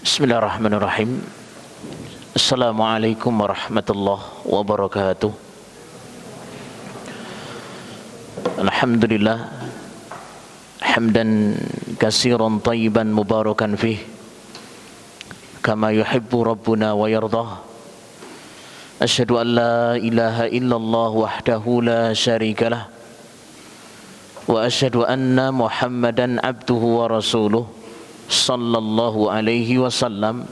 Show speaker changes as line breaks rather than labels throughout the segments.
Bismillahirrahmanirrahim. Assalamualaikum warahmatullahi wabarakatuh. Alhamdulillah hamdan katsiran tayyiban mubarakan fih kama yuhibbu rabbuna wa yardah. Asyhadu an la ilaha illallah wahdahu la syarikalah wa asyhadu anna Muhammadan abduhu wa rasuluh sallallahu alaihi wasallam.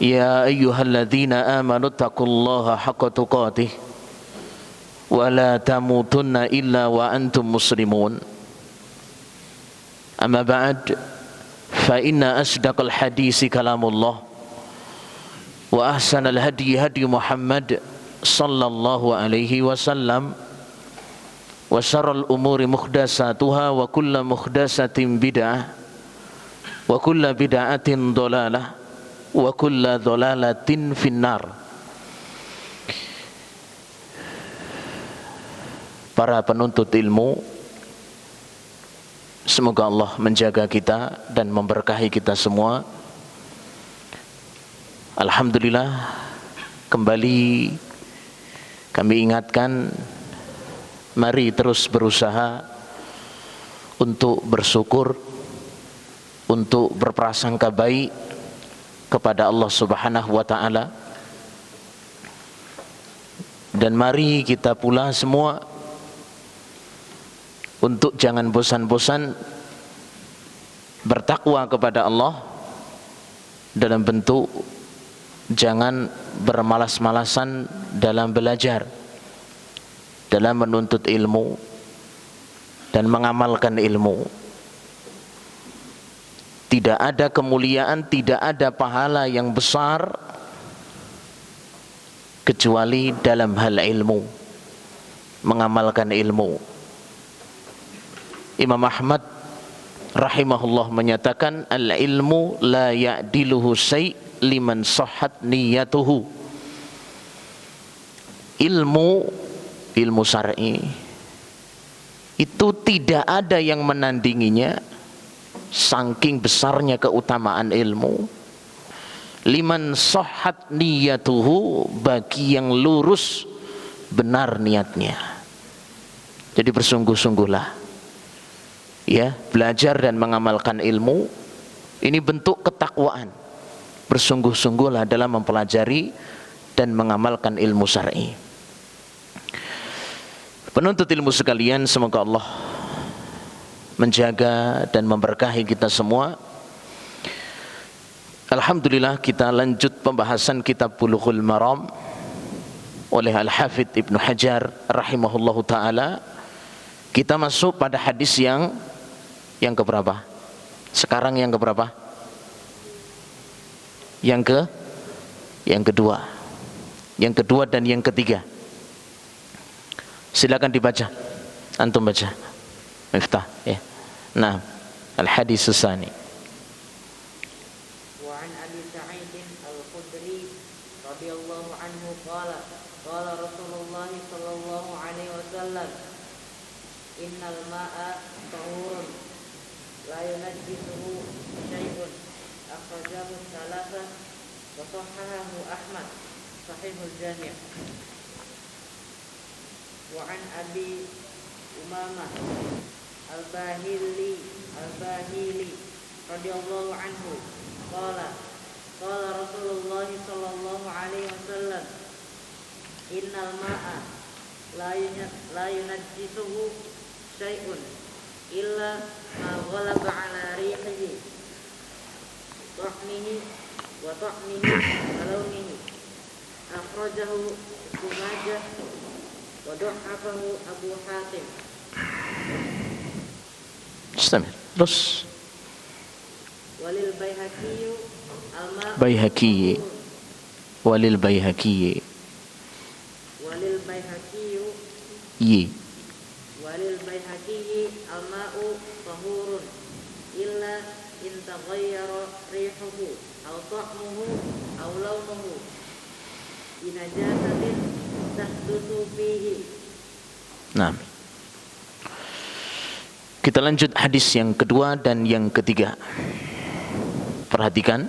Ya ayyuhalladzina amanu taqullaha haqqa tuqatih wa la tamutunna illa wa antum muslimun. Amma ba'd, fa inna asdaqal hadisi kalamullah wa ahsanal hadi hadi Muhammad sallallahu alaihi wasallam wa syarrul umuri muhdatsatuha wa kullu muhdatsatin bid'ah wa kullu bid'atin dhalalah wa kullu dhalalatin finnar. Para penuntut ilmu, semoga Allah menjaga kita dan memberkahi kita semua. Alhamdulillah, kembali kami ingatkan, mari terus berusaha untuk bersyukur, untuk berprasangka baik kepada Allah Subhanahu wa ta'ala. Dan mari kita pula semua untuk jangan bosan-bosan bertakwa kepada Allah dalam bentuk jangan bermalas-malasan dalam belajar, dalam menuntut ilmu dan mengamalkan ilmu. Tidak ada kemuliaan, tidak ada pahala yang besar kecuali dalam hal ilmu, mengamalkan ilmu. Imam Ahmad rahimahullah menyatakan, al-ilmu la ya'diluhu syai' liman sahhat niyatuhu. Ilmu syar'i itu tidak ada yang menandinginya, saking besarnya keutamaan ilmu. Liman sahhat niyatuhu, bagi yang lurus benar niatnya. Jadi bersungguh-sungguhlah ya, belajar dan mengamalkan ilmu. Ini bentuk ketakwaan. Bersungguh-sungguhlah dalam mempelajari dan mengamalkan ilmu syar'i. Penuntut ilmu sekalian, semoga Allah menjaga dan memberkahi kita semua. Alhamdulillah, kita lanjut pembahasan kitab Bulughul Maram oleh Al-Hafidz Ibnu Hajar rahimahullahu ta'ala. Kita masuk pada hadis yang keberapa? Sekarang yang keberapa? Yang kedua. Yang kedua dan yang ketiga. Silakan dibaca. Antum baca. Miftah ya. Nah, al-hadis tsani.
Wa an Abi Sa'id al-Khudri radhiyallahu anhu qala Rasulullah sallallahu alaihi wasallam, innal ma'a tahurun la yunajjisuhu syai'un, akhrajahu thalatha wa sahahahu Ahmad sahihul jami'. Wa an Abi Umamah al-Bahili radhiyallahu anhu qala Rasulullah sallallahu alaihi wasallam, innal ma'a la yunajjisuhu syai'un illa ma ghalaba ala rihihi ta'mihi wa launihi, akhrajahu Ibnu Majah wa da'afahu Abu Hatim.
Istamir. Terus
Walil Baihaqi
Walil Baihaqi
al-ma'u tahurun illa in taghayyara rihuhu aw ta'muhu aw launuhu binajasatin tahdusu fihi.
Nah, kita lanjut hadis yang kedua dan yang ketiga. Perhatikan.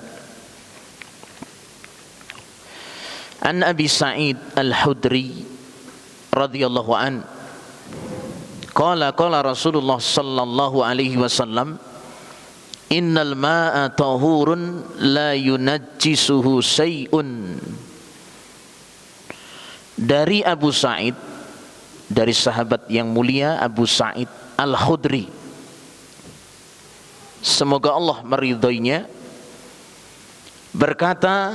An Abi Sa'id Al-Khudri radhiyallahu an qala Rasulullah sallallahu alaihi wasallam innal ma'a tahurun la yunajjisuhu syai'un. Dari Abu Sa'id, dari sahabat yang mulia Abu Sa'id Al-Khudri, semoga Allah meridhoinya, berkata,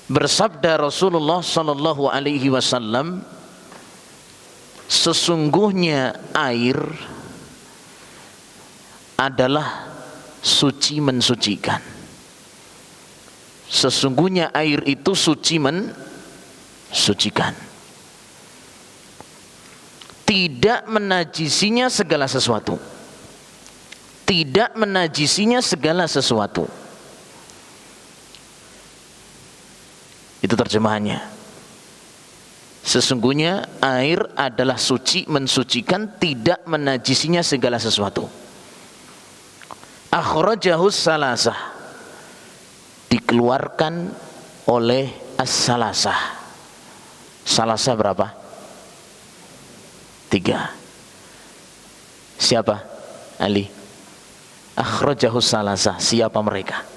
bersabda Rasulullah sallallahu alaihi wasallam, sesungguhnya air adalah suci mensucikan. Sesungguhnya air itu suci mensucikan. Tidak menajisinya segala sesuatu. Tidak menajisinya segala sesuatu. Itu terjemahannya. Sesungguhnya air adalah suci mensucikan, tidak menajisinya segala sesuatu. Akhrajahus salasah, dikeluarkan oleh as-salasah. Salasah berapa? 3. Siapa? Ali. Akhrajahus salasah, siapa mereka?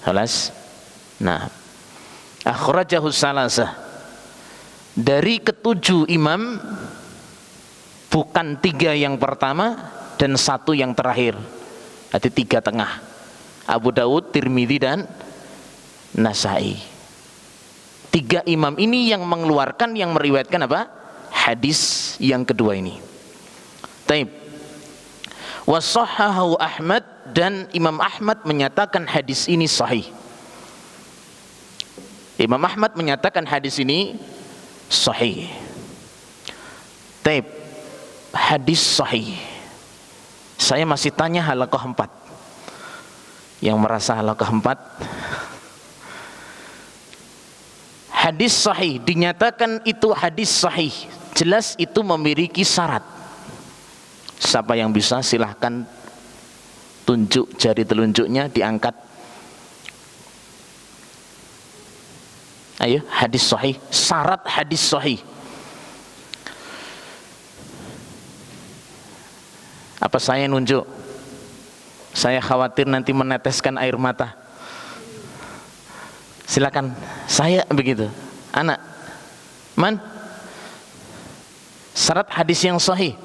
Halas. Nah, akhrajahus salasah, dari ketujuh imam, bukan 3 yang pertama dan 1 yang terakhir, ada 3 tengah, Abu Daud, Tirmidzi dan Nasai. 3 imam ini yang mengeluarkan, yang meriwayatkan apa? Hadis yang kedua ini. Taib. Wasahhahu Ahmad, dan Imam Ahmad menyatakan hadis ini sahih. Imam Ahmad menyatakan hadis ini sahih. Taib. Hadis sahih. Saya masih tanya halaqah 4. Yang merasa halaqah 4, hadis sahih, dinyatakan itu hadis sahih, jelas itu memiliki syarat. Siapa yang bisa silahkan tunjuk jari telunjuknya, diangkat. Ayo, hadis sahih, syarat hadis sahih. Apa saya nunjuk? Saya khawatir nanti meneteskan air mata. Silakan, saya begitu. Anak, man? Syarat hadis yang sahih.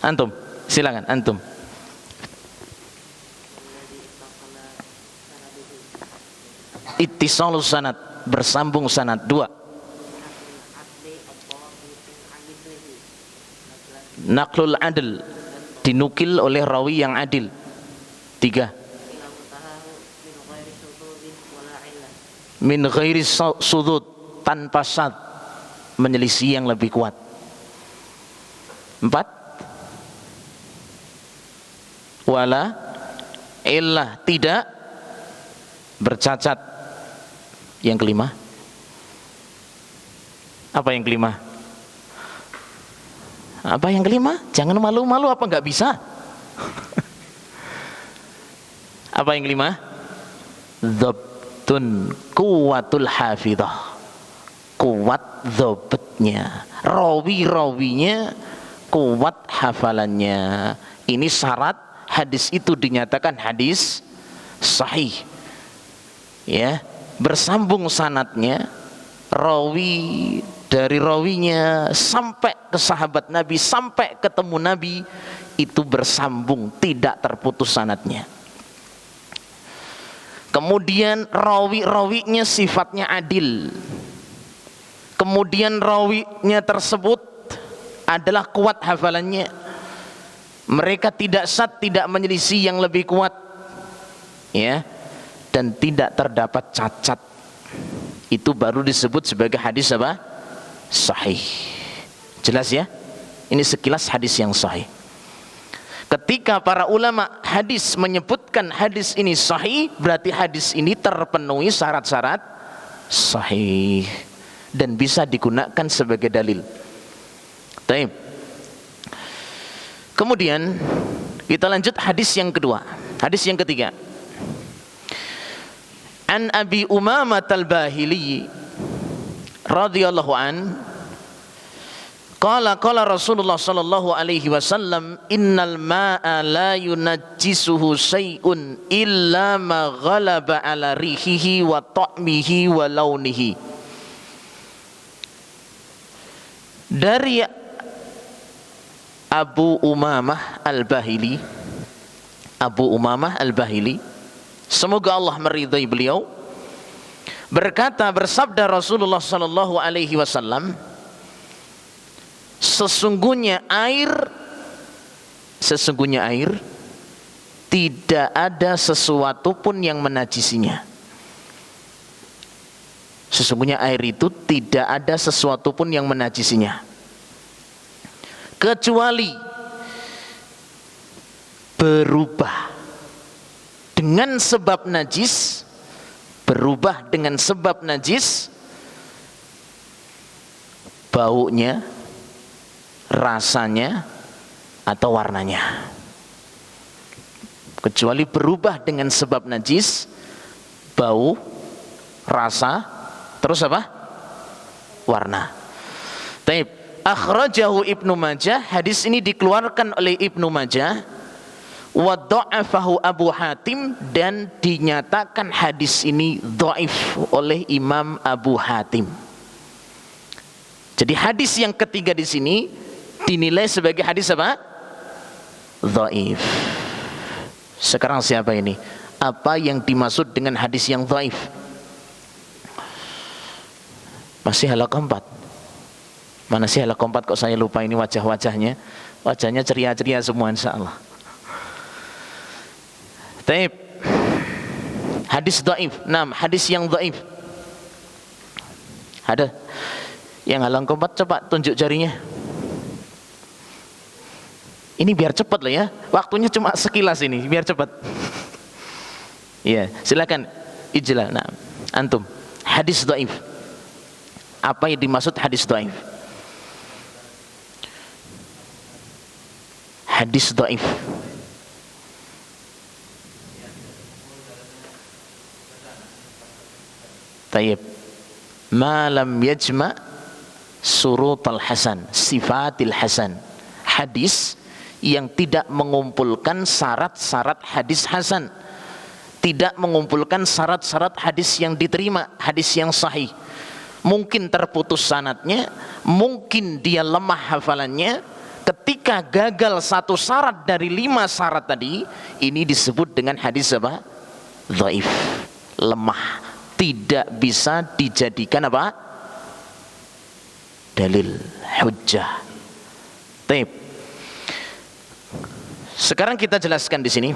Antum, silakan antum. Ittisalus sanad, bersambung sanad. 2. Naqlul adl, dinukil oleh rawi yang adil. 3. Min ghairi sudud, tanpa syad, menyelisih yang lebih kuat. 4. Wala illah, tidak bercacat. Yang kelima, apa yang kelima? Apa yang kelima? Jangan malu-malu, apa nggak bisa? Apa yang kelima? Dhabtun, kuwatul hafidhah, kuat dhabtnya, rawi-rawinya kuat hafalannya. Ini syarat hadis itu dinyatakan hadis sahih. Ya, bersambung sanadnya, rawi dari rawinya sampai ke sahabat Nabi, sampai ketemu Nabi, itu bersambung, tidak terputus sanadnya. Kemudian rawi-rawinya sifatnya adil. Kemudian rawinya tersebut adalah kuat hafalannya. Mereka tidak syad, tidak menyelisih yang lebih kuat, ya, dan tidak terdapat cacat. Itu baru disebut sebagai hadis apa? Sahih. Jelas ya? Ini sekilas hadis yang sahih. Ketika para ulama hadis menyebutkan hadis ini sahih, berarti hadis ini terpenuhi syarat-syarat sahih. dan bisa digunakan sebagai dalil. Baik. Kemudian kita lanjut hadis yang kedua. Hadis yang ketiga. An Abi Umamah Al-Bahili radhiyallahu an qala Rasulullah sallallahu alaihi wasallam innal ma'a la yunajjisuhu syai'un illa ma ghalaba ala rihihi wa ta'mihi wa launihi. Dari Abu Umamah Al-Bahili, semoga Allah meridhai beliau, berkata, bersabda Rasulullah sallallahu alaihi wasallam, sesungguhnya air tidak ada sesuatu pun yang menajisinya. Sesungguhnya air itu tidak ada sesuatu pun yang menajisinya, kecuali berubah dengan sebab najis, baunya, rasanya, atau warnanya. Kecuali berubah dengan sebab najis, bau, rasa, terus apa? Warna. Taib. Akhrajahu Ibnu Majah. Hadis ini dikeluarkan oleh Ibnu Majah. Wa dha'afahu Abu Hatim, dan dinyatakan hadis ini dhaif oleh Imam Abu Hatim. Jadi hadis yang ketiga di sini dinilai sebagai hadis apa? Dhaif. Sekarang siapa ini? Apa yang dimaksud dengan hadis yang dhaif? Masih halaqah 4. Mana sih halaqah 4 kok saya lupa ini wajah-wajahnya. Wajahnya ceria-ceria semua insyaallah. Taib. Hadis dhaif. Nah, hadis yang dhaif. Ada yang halang kompat, coba tunjuk jarinya. Ini biar cepat lah ya. Waktunya cuma sekilas ini, biar cepat. Iya, silakan ijlah. Nah, antum. Hadis dhaif. Apa yang dimaksud hadis dhaif? Hadis dhaif. Tayyib. Ma lam yajma' surutal hasan, sifatil hasan. Hadis yang tidak mengumpulkan syarat-syarat hadis hasan, tidak mengumpulkan syarat-syarat hadis yang diterima, hadis yang sahih. Mungkin terputus sanadnya, mungkin dia lemah hafalannya. Ketika gagal satu syarat dari 5 syarat tadi, ini disebut dengan hadis apa? Dhaif, lemah, tidak bisa dijadikan apa? Dalil, hujjah. Taib. Sekarang kita jelaskan di sini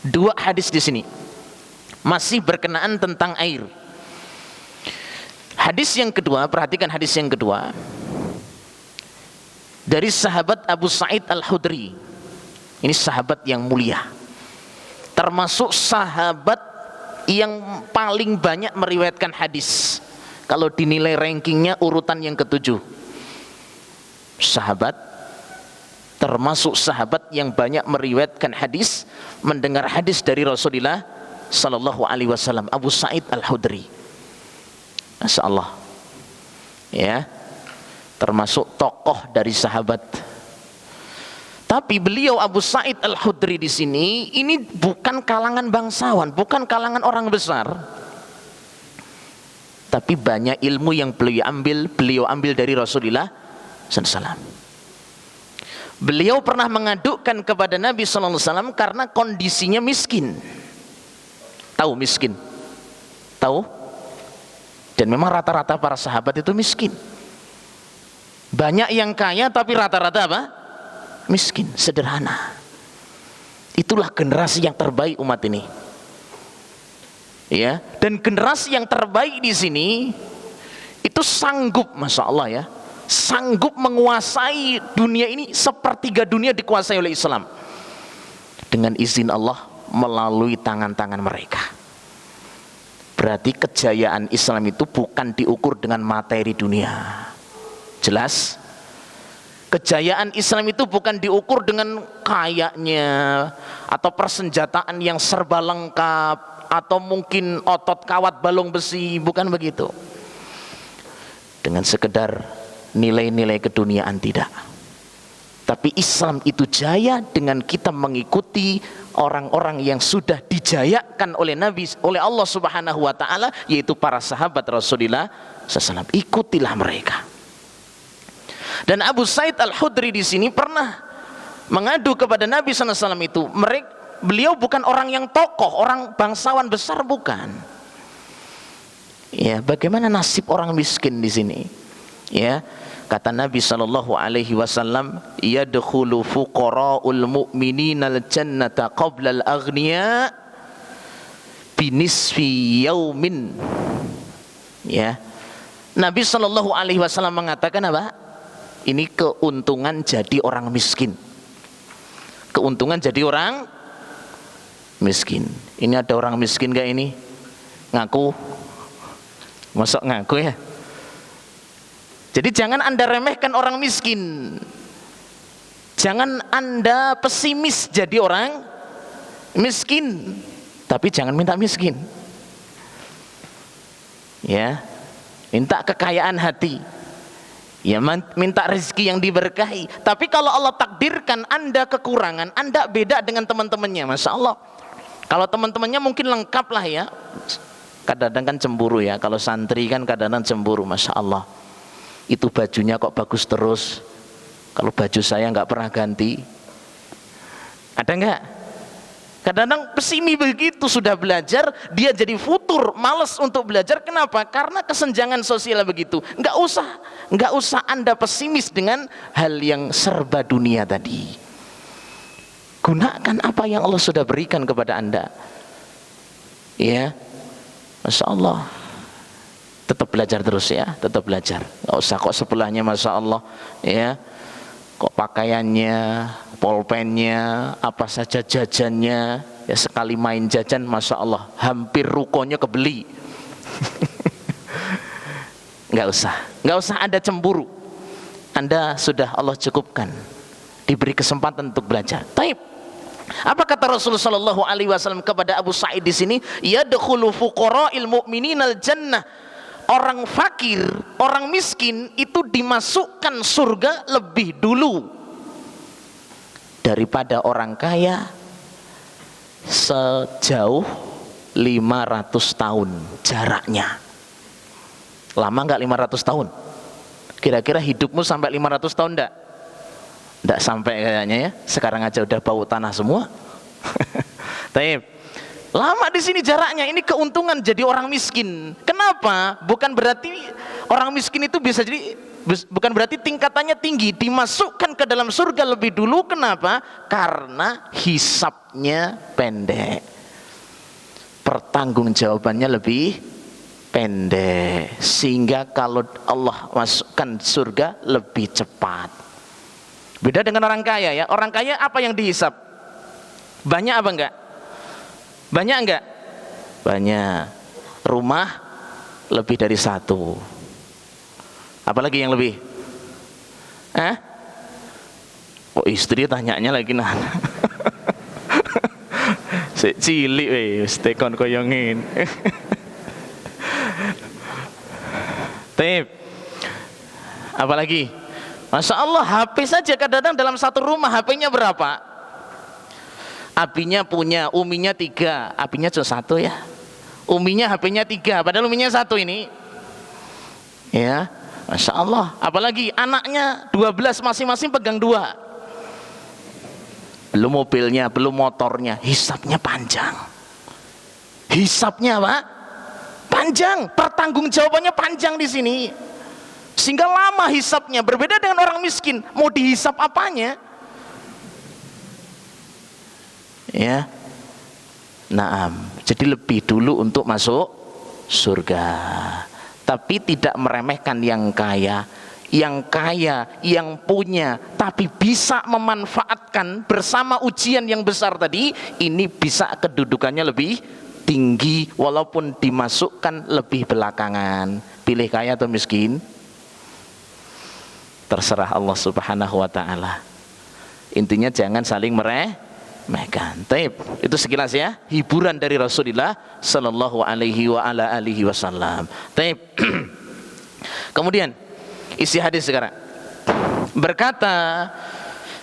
2 hadis di sini masih berkenaan tentang air. Hadis yang kedua, perhatikan hadis yang kedua, dari sahabat Abu Sa'id Al-Khudri. Ini sahabat yang mulia, termasuk sahabat yang paling banyak meriwayatkan hadis. Kalau dinilai rankingnya urutan yang ke-7. Sahabat, termasuk sahabat yang banyak meriwayatkan hadis, mendengar hadis dari Rasulullah sallallahu alaihi wasallam, Abu Sa'id Al-Khudri. Masyaallah. Ya. Termasuk tokoh dari sahabat. Tapi beliau Abu Sa'id Al-Khudri di sini ini bukan kalangan bangsawan, bukan kalangan orang besar. Tapi banyak ilmu yang beliau ambil dari Rasulullah SAW. Beliau pernah mengadukkan kepada Nabi SAW karena kondisinya miskin. Tahu miskin? Tahu? Dan memang rata-rata para sahabat itu miskin. Banyak yang kaya tapi rata-rata apa? Miskin, sederhana. Itulah generasi yang terbaik umat ini. Ya, dan generasi yang terbaik di sini itu sanggup, masya Allah ya, sanggup menguasai dunia ini, sepertiga dunia dikuasai oleh Islam dengan izin Allah melalui tangan-tangan mereka. Berarti kejayaan Islam itu bukan diukur dengan materi dunia. Jelas? Kejayaan Islam itu bukan diukur dengan kayanya atau persenjataan yang serba lengkap atau mungkin otot kawat balung besi, bukan begitu. Dengan sekedar nilai-nilai keduniaan, tidak. Tapi Islam itu jaya dengan kita mengikuti orang-orang yang sudah dijayakan oleh Nabi, oleh Allah Subhanahu wa taala, yaitu para sahabat Rasulullah SAW. Ikutilah mereka. Dan Abu Sa'id Al-Khudri di sini pernah mengadu kepada Nabi SAW itu, beliau bukan orang yang tokoh, orang bangsawan besar, bukan. Ya, bagaimana nasib orang miskin di sini? Ya, kata Nabi sallallahu alaihi wasallam, yadkhulu fuqara'ul mu'minina al-jannata qabla al-aghniya binisfi yaumin. Ya. Nabi sallallahu alaihi wasallam mengatakan apa? Ini keuntungan jadi orang miskin. Keuntungan jadi orang miskin. Ini ada orang miskin gak ini? Ngaku? Masuk ngaku ya? Jadi jangan Anda remehkan orang miskin. Jangan Anda pesimis jadi orang miskin. Tapi jangan minta miskin. Ya, minta kekayaan hati. Ya, minta rezeki yang diberkahi. Tapi kalau Allah takdirkan Anda kekurangan, Anda beda dengan teman-temannya, Masya Allah. Kalau teman-temannya mungkin lengkap lah ya. Kadang-kadang kan cemburu ya. Kalau santri kan kadang-kadang cemburu, Masya Allah. Itu bajunya kok bagus terus, kalau baju saya nggak pernah ganti. Ada nggak? Kadang-kadang pesimi begitu, sudah belajar dia jadi futur, malas untuk belajar. Kenapa? Karena kesenjangan sosial begitu. Nggak usah Anda pesimis dengan hal yang serba dunia tadi. Gunakan apa yang Allah sudah berikan kepada Anda. Ya, Masya Allah. Tetap belajar terus ya, tetap belajar. Nggak usah kok sebelahnya, Masya Allah ya, kok pakaiannya, polpennya, apa saja jajannya ya, sekali main jajan Masya Allah hampir rukonya kebeli. Nggak usah Anda cemburu. Anda sudah Allah cukupkan, diberi kesempatan untuk belajar. Taib. Apa kata Rasulullah sallallahu alaihi wasallam kepada Abu Sa'id di sini? Yadkhulu fuqara'il mu'mininal jannah. Orang fakir, orang miskin itu dimasukkan surga lebih dulu daripada orang kaya sejauh 500 tahun jaraknya. Lama nggak 500 tahun? Kira-kira hidupmu sampai 500 tahun enggak? Enggak sampai kayaknya ya. Sekarang aja udah bau tanah semua. Taib. Lama di sini jaraknya. Ini keuntungan jadi orang miskin. Kenapa? Bukan berarti orang miskin itu bisa jadi, bukan berarti tingkatannya tinggi, dimasukkan ke dalam surga lebih dulu. Kenapa? Karena hisabnya pendek, pertanggungjawabannya lebih pendek, sehingga kalau Allah masukkan surga lebih cepat. Beda dengan orang kaya ya. Orang kaya apa yang dihisab? Banyak apa enggak? Banyak enggak? Banyak. Rumah lebih dari satu. Apalagi yang lebih? Oh, istri tanyanya lagi nah. Sik cilik wis tekon koyo ngene. Tip. Apalagi? Masya Allah, HP saja kadang-kadang dalam satu rumah HP-nya berapa? Abinya punya, uminya 3, abinya cuma 1 ya. Uminya HP-nya 3, padahal uminya 1 ini. Ya, Masya Allah. Apalagi anaknya 12, masing-masing pegang 2. Belum mobilnya, belum motornya, hisapnya panjang. Hisapnya apa? Panjang, pertanggungjawabannya panjang di sini. Sehingga lama hisapnya, berbeda dengan orang miskin. Mau dihisap apanya? Ya, naam. Jadi lebih dulu untuk masuk surga. Tapi tidak meremehkan yang kaya. Yang kaya, yang punya, tapi bisa memanfaatkan bersama ujian yang besar tadi, ini bisa kedudukannya lebih tinggi walaupun dimasukkan lebih belakangan. Pilih kaya atau miskin? Terserah Allah Subhanahu wa taala. Intinya jangan saling meremehkan. Taib. Itu sekilas ya hiburan dari Rasulullah sallallahu alaihi wasallam. Taib. Kemudian isi hadis sekarang.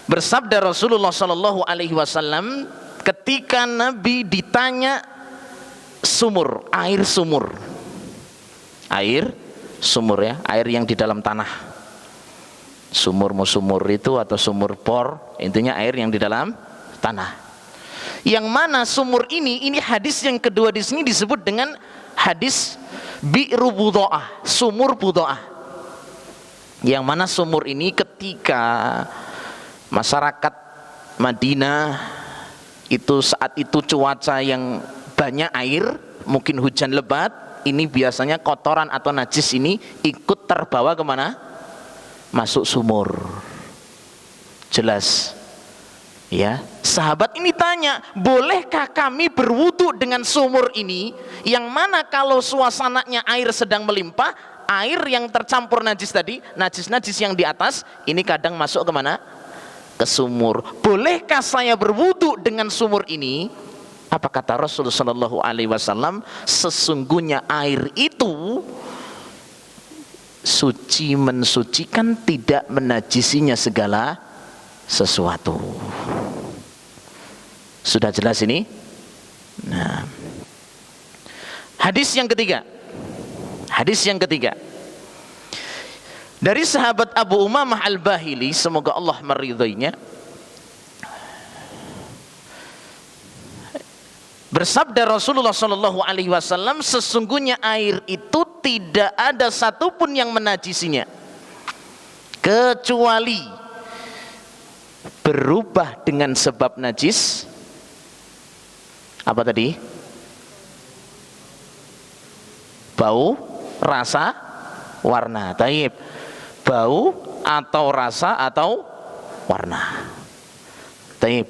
Bersabda Rasulullah sallallahu alaihi wasallam ketika Nabi ditanya air sumur ya, air yang di dalam tanah. Mau sumur itu atau sumur bor, intinya air yang di dalam tanah. Yang mana sumur ini hadis yang kedua di sini disebut dengan hadis bi'ru budha'ah, sumur budha'ah. Yang mana sumur ini ketika masyarakat Madinah itu saat itu cuaca yang banyak air, mungkin hujan lebat, ini biasanya kotoran atau najis ini ikut terbawa kemana? Masuk sumur. Jelas ya. Sahabat ini tanya, bolehkah kami berwudu dengan sumur ini, yang mana kalau suasananya air sedang melimpah, air yang tercampur najis tadi, najis-najis yang di atas ini kadang masuk kemana? Ke sumur. Bolehkah saya berwudu dengan sumur ini? Apa kata Rasulullah sallallahu alaihi wasallam? Sesungguhnya air itu suci, mensucikan, tidak menajisinya segala sesuatu. Sudah jelas ini? Nah, hadis yang ketiga. Dari sahabat Abu Umamah Al-Bahili, semoga Allah meridhoinya, bersabda Rasulullah sallallahu alaihi wasallam, sesungguhnya air itu tidak ada satupun yang menajisinya kecuali berubah dengan sebab najis. Apa tadi? Bau, rasa, warna. Taib. Bau atau rasa atau warna. Taib.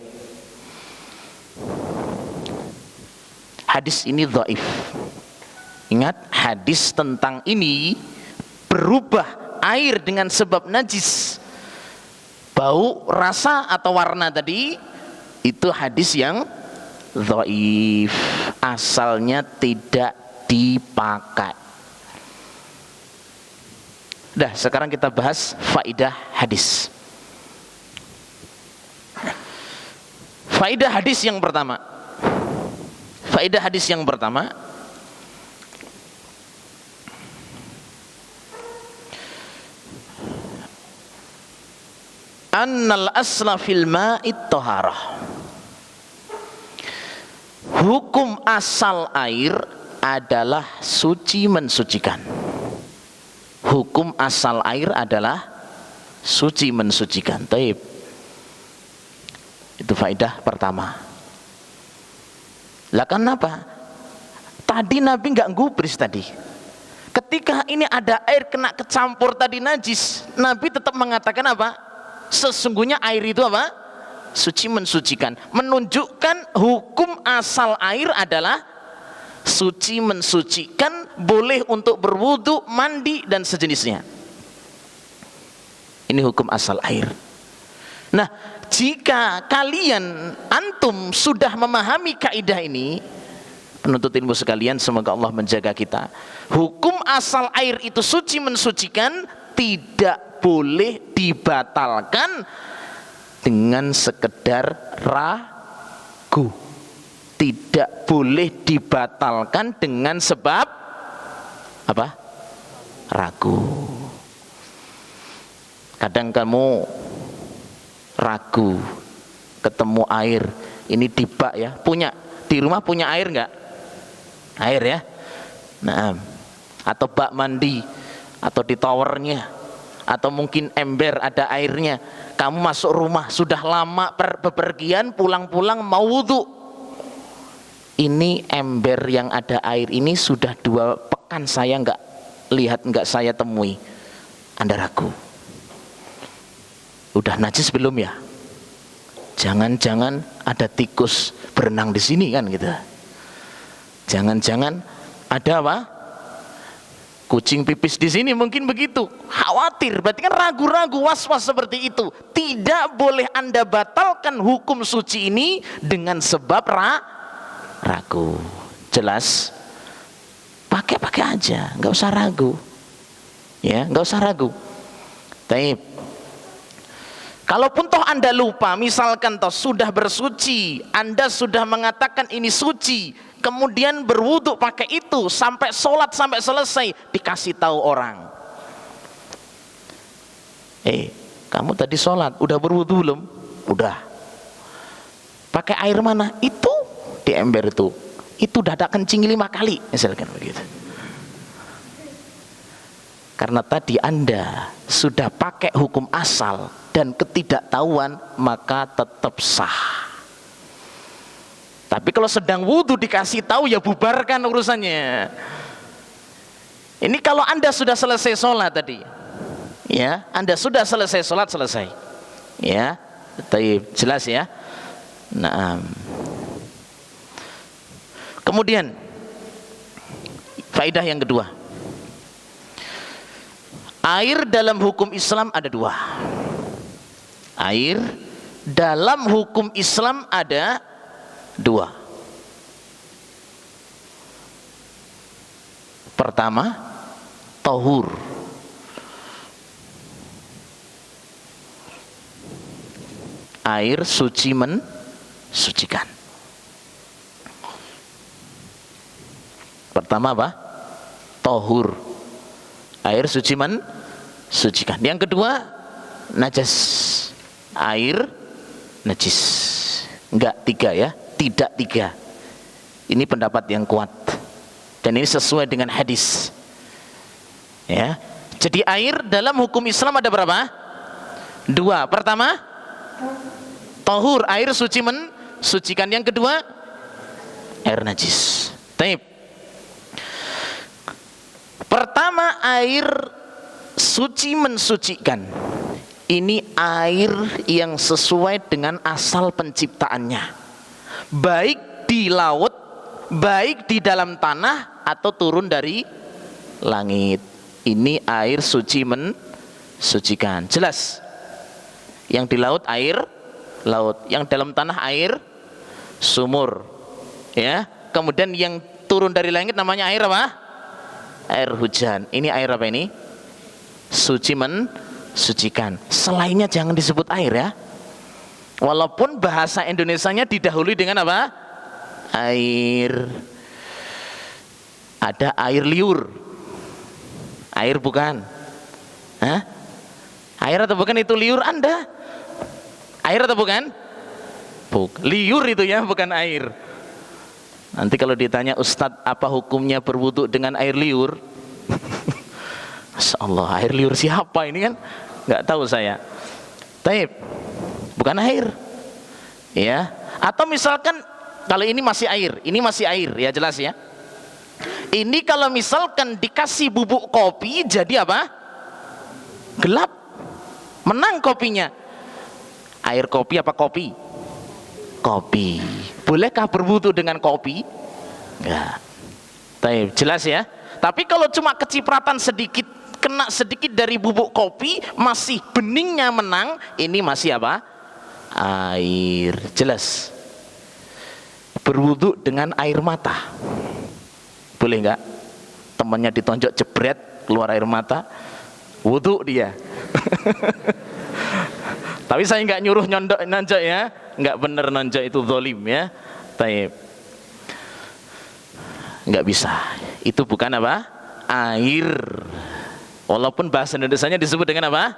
Hadis ini dhaif. Ingat, hadis tentang ini berubah air dengan sebab najis, bau, rasa atau warna tadi, itu hadis yang dhaif, asalnya tidak dipakai. Dah, sekarang kita bahas faidah hadis. Faidah hadis yang pertama. Faedah hadis yang pertama, annal asla fil ma'it taharah. Hukum asal air adalah suci mensucikan. Hukum asal air adalah suci mensucikan. Taib. Itu faedah pertama. Lah kenapa? Tadi Nabi nggak gubris tadi. Ketika ini ada air kena kecampur tadi najis, Nabi tetap mengatakan apa? Sesungguhnya air itu apa? Suci mensucikan. Menunjukkan hukum asal air adalah suci mensucikan, boleh untuk berwudu, mandi dan sejenisnya. Ini hukum asal air. Nah, jika kalian antum sudah memahami kaidah ini, penuntut ilmu sekalian, semoga Allah menjaga kita. Hukum asal air itu suci mensucikan, tidak boleh dibatalkan dengan sekedar ragu. Tidak boleh dibatalkan dengan sebab apa? Ragu. Kadang kamu ragu ketemu air, ini di bak ya, punya di rumah punya air enggak? Air ya, nah, atau bak mandi, atau di towernya, atau mungkin ember ada airnya. Kamu masuk rumah sudah lama bepergian, pulang-pulang mau wudu, ini ember yang ada air ini sudah 2 pekan saya enggak lihat, enggak saya temui. Anda ragu, udah najis belum ya? Jangan-jangan ada tikus berenang di sini kan gitu. Jangan-jangan ada apa? Kucing pipis di sini, mungkin begitu. Khawatir, berarti kan ragu-ragu, was-was seperti itu. Tidak boleh Anda batalkan hukum suci ini dengan sebab ragu. Jelas? Pakai aja, nggak usah ragu. Ya, nggak usah ragu. Taib. Kalaupun toh Anda lupa, misalkan toh sudah bersuci, Anda sudah mengatakan ini suci, kemudian berwudu pakai itu sampai sholat sampai selesai, dikasih tahu orang, kamu tadi sholat udah berwudu belum? Udah. Pakai air mana? Itu di ember itu udah kencing 5 kali misalkan begitu. Karena tadi Anda sudah pakai hukum asal dan ketidaktahuan, maka tetap sah. Tapi kalau sedang wudhu dikasih tahu, ya bubarkan urusannya. Ini kalau Anda sudah selesai sholat tadi, ya, Anda sudah selesai sholat, selesai, ya, jelas ya. Nah, kemudian faedah yang kedua, air dalam hukum Islam ada 2. Air dalam hukum Islam ada 2. Pertama, tahur. Air suci mensucikan. Pertama apa? Tahur. Air suci mensucikan. Yang kedua, najas. Air najis. Enggak 3 ya, tidak 3. Ini pendapat yang kuat dan ini sesuai dengan hadis, ya. Jadi air dalam hukum Islam ada berapa? 2. Pertama, tahur, air suci mensucikan. Yang kedua, air najis. Taib. Pertama, air suci mensucikan. Ini air yang sesuai dengan asal penciptaannya, baik di laut, baik di dalam tanah, atau turun dari langit. Ini air suci mensucikan. Jelas? Yang di laut air laut, yang dalam tanah air sumur, ya. Kemudian yang turun dari langit namanya air apa? Air hujan. Ini air apa ini? Suci mensucikan. Selainnya jangan disebut air ya. Walaupun bahasa Indonesianya didahului dengan apa? Air. Ada air liur. Air bukan? Hah? Air atau bukan itu liur Anda? Air atau bukan? Liur itu ya, bukan air. Nanti kalau ditanya Ustadz apa hukumnya berwudu dengan air liur? Masya Allah, air liur siapa ini kan? Nggak tahu saya. Taib, bukan air, ya. Atau misalkan kalau ini masih air, ya jelas ya. Ini kalau misalkan dikasih bubuk kopi, jadi apa? Gelap, menang kopinya. Air kopi apa kopi? Kopi. Bolehkah berwudu dengan kopi? Enggak. Taib, jelas ya. Tapi kalau cuma kecipratan sedikit, kena sedikit dari bubuk kopi, masih beningnya menang, ini masih apa? Air. Jelas. Berwudu dengan air mata, boleh nggak? Temannya ditonjok jebret, keluar air mata, wudu dia. Tapi saya nggak nyuruh nonjok ya, nggak bener nonjok, itu zalim ya. Taib. Nggak bisa. Itu bukan apa? Air. Walaupun bahasa Indonesianya disebut dengan apa?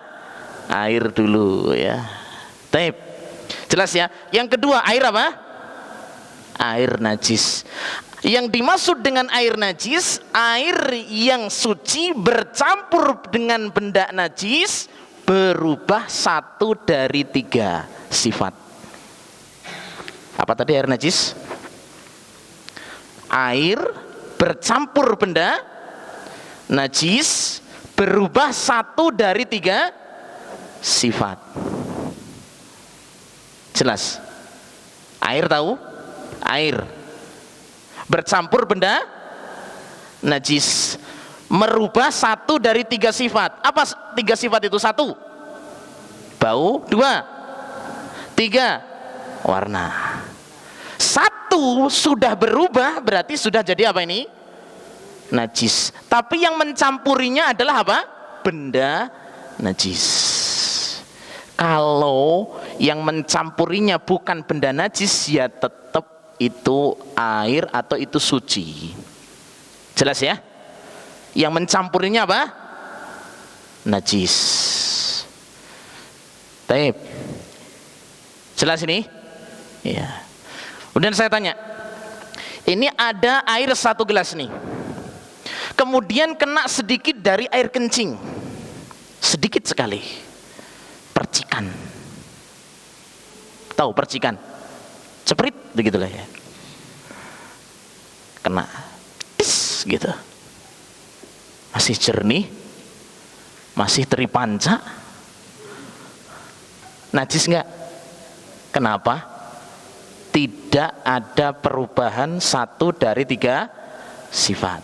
Air dulu ya. Taib. Jelas ya. Yang kedua, air apa? Air najis. Yang dimaksud dengan air najis, air yang suci bercampur dengan benda najis, berubah 1 dari 3 sifat. Apa tadi air najis? Air bercampur benda najis, berubah 1 dari 3 sifat. Jelas? Air tahu? Air bercampur benda najis, merubah satu dari 3 sifat. Apa 3 sifat itu? 1 bau, 2 3 warna. 1 sudah berubah berarti sudah jadi apa ini? Najis. Tapi yang mencampurinya adalah apa? Benda najis. Kalau yang mencampurinya bukan benda najis, ya tetap itu air atau itu suci. Jelas ya? Yang mencampurinya apa? Najis. Baik. Jelas ini? Ya. Kemudian saya tanya, ini ada air 1 gelas nih, kemudian kena sedikit dari air kencing, sedikit sekali, percikan. Tahu percikan? Ceprit begitulah ya. Kena, tis gitu. Masih jernih, masih terpanca. Najis enggak? Kenapa? Tidak ada perubahan 1 dari 3 sifat.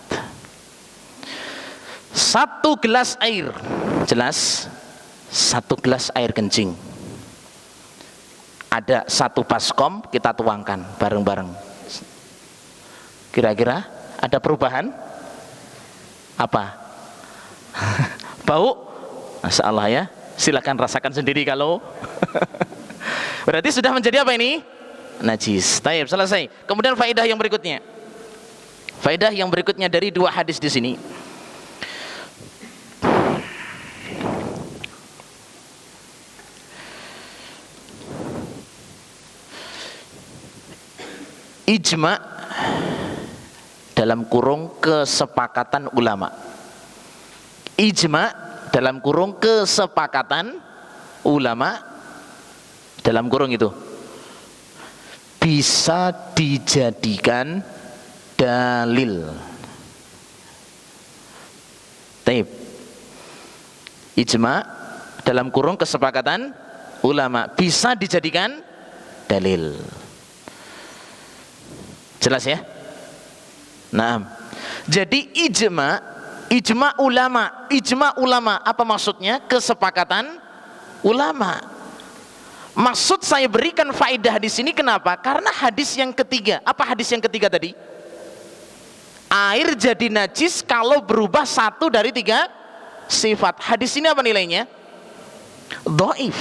1 gelas air, jelas 1 gelas air kencing, ada 1 baskom, kita tuangkan bareng-bareng. Kira-kira ada perubahan? Apa? Bau? Masya Allah ya. Silakan rasakan sendiri kalau berarti sudah menjadi apa ini? Najis. Taib, selesai. Kemudian faedah yang berikutnya. Faedah yang berikutnya dari 2 hadis di sini. Ijma dalam kurung kesepakatan ulama. Ijma dalam kurung kesepakatan ulama, dalam kurung itu bisa dijadikan dalil. Taib. Ijma dalam kurung kesepakatan ulama bisa dijadikan dalil. Jelas ya? Nah, jadi ijma ulama apa maksudnya? Kesepakatan ulama. Maksud saya berikan faedah di sini kenapa? Karena hadis yang ketiga. Apa hadis yang ketiga tadi? Air jadi najis kalau berubah 1 dari 3 sifat. Hadis ini apa nilainya? Dhaif.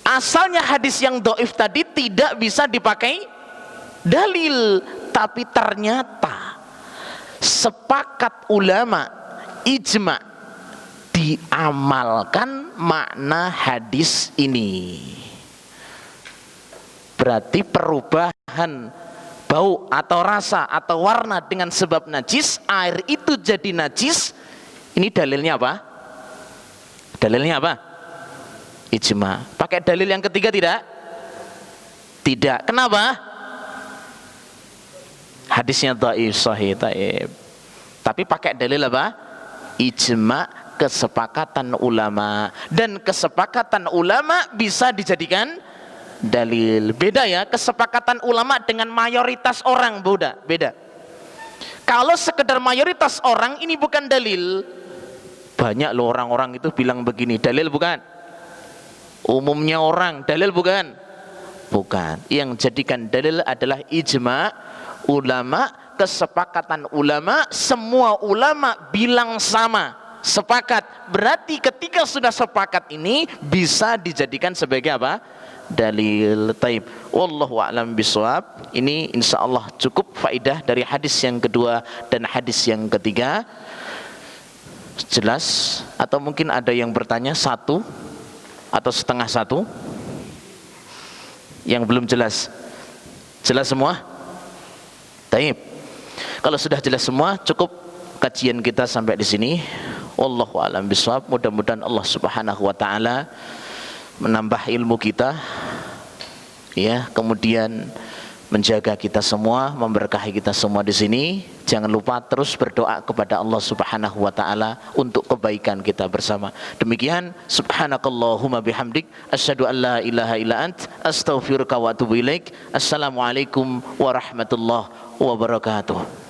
Asalnya hadis yang dhaif tadi tidak bisa dipakai dalil, tapi ternyata sepakat ulama, ijma, diamalkan makna hadis ini. Berarti perubahan bau atau rasa atau warna dengan sebab najis, air itu jadi najis. Ini dalilnya apa? Dalilnya apa? Ijma. Pakai dalil yang ketiga tidak? Tidak. Kenapa? Hadisnya dhaif, sahih, taib. Tapi pakai dalil apa? Ijma, kesepakatan ulama. Dan kesepakatan ulama bisa dijadikan dalil. Beda ya, kesepakatan ulama dengan mayoritas orang, beda. Kalau sekedar mayoritas orang, ini bukan dalil. Banyak loh orang-orang itu bilang begini, dalil bukan? Umumnya orang, dalil bukan? Bukan. Yang jadikan dalil adalah ijma ulama, kesepakatan ulama. Semua ulama bilang sama, sepakat. Berarti ketika sudah sepakat ini bisa dijadikan sebagai apa? Dalil. Taib. Wallahu a'lam bishawab. Ini insyaallah cukup faedah dari hadis yang kedua dan hadis yang ketiga. Jelas? Atau mungkin ada yang bertanya 1 atau setengah 1 yang belum jelas? Jelas semua? Taib. Kalau sudah jelas semua, cukup kajian kita sampai di sini. Wallahu a'lam bishawab. Mudah-mudahan Allah Subhanahu wa taala menambah ilmu kita, ya, kemudian menjaga kita semua, memberkahi kita semua di sini. Jangan lupa terus berdoa kepada Allah Subhanahu wa taala untuk kebaikan kita bersama. Demikian, subhanakallahumma bihamdik asyhadu an la ilaha illa ant astaghfiruka wa atubu ilaik. Assalamualaikum warahmatullahi wabarakatuh.